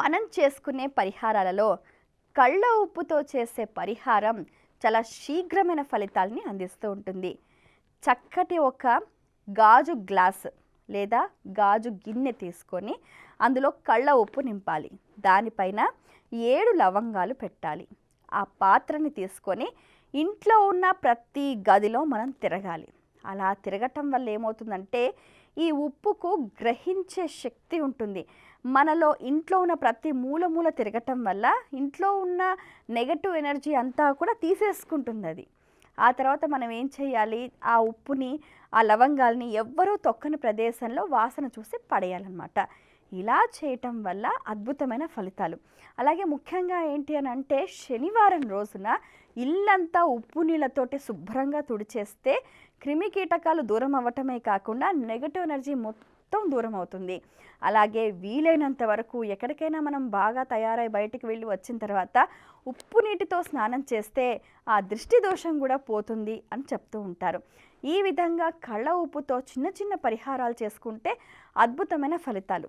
మనం చేసుకునే పరిహారాలలో కళ్ళ ఉప్పుతో చేసే పరిహారం చాలా శీఘ్రమైన ఫలితాలని అందిస్తూ ఉంటుంది. చక్కటి ఒక గాజు గ్లాస్ లేదా గాజు గిన్నె తీసుకొని అందులో కళ్ళ ఉప్పు నింపాలి. దానిపైన 7 లవంగాలు పెట్టాలి. ఆ పాత్రని తీసుకొని ఇంట్లో ఉన్న ప్రతి గదిలో మనం తిరగాలి. అలా తిరగటం వల్ల ఏమవుతుందంటే ఈ ఉప్పుకు గ్రహించే శక్తి ఉంటుంది. మనలో ఇంట్లో ఉన్న ప్రతి మూల తిరగటం వల్ల ఇంట్లో ఉన్న నెగటివ్ ఎనర్జీ అంతా కూడా తీసేసుకుంటుంది అది. ఆ తర్వాత మనం ఏం చేయాలి, ఆ ఉప్పుని ఆ లవంగాల్ని ఎవ్వరూ తొక్కని ప్రదేశంలో వాసన చూసి పడేయాలన్నమాట. ఇలా చేయటం వల్ల అద్భుతమైన ఫలితాలు. అలాగే ముఖ్యంగా ఏంటి అని అంటే శనివారం రోజున ఇల్లంతా ఉప్పు నీళ్ళతోటి శుభ్రంగా తుడిచేస్తే క్రిమి కీటకాలు దూరం అవ్వటమే కాకుండా నెగటివ్ ఎనర్జీ మొత్తం దూరం అవుతుంది. అలాగే వీలైనంత వరకు ఎక్కడికైనా మనం బాగా తయారై బయటికి వెళ్ళి వచ్చిన తర్వాత ఉప్పు నీటితో స్నానం చేస్తే ఆ దృష్టి దోషం కూడా పోతుంది అని చెప్తూ ఉంటారు. ఈ విధంగా కళ్ళ ఉప్పుతో చిన్న చిన్న పరిహారాలు చేసుకుంటే అద్భుతమైన ఫలితాలు.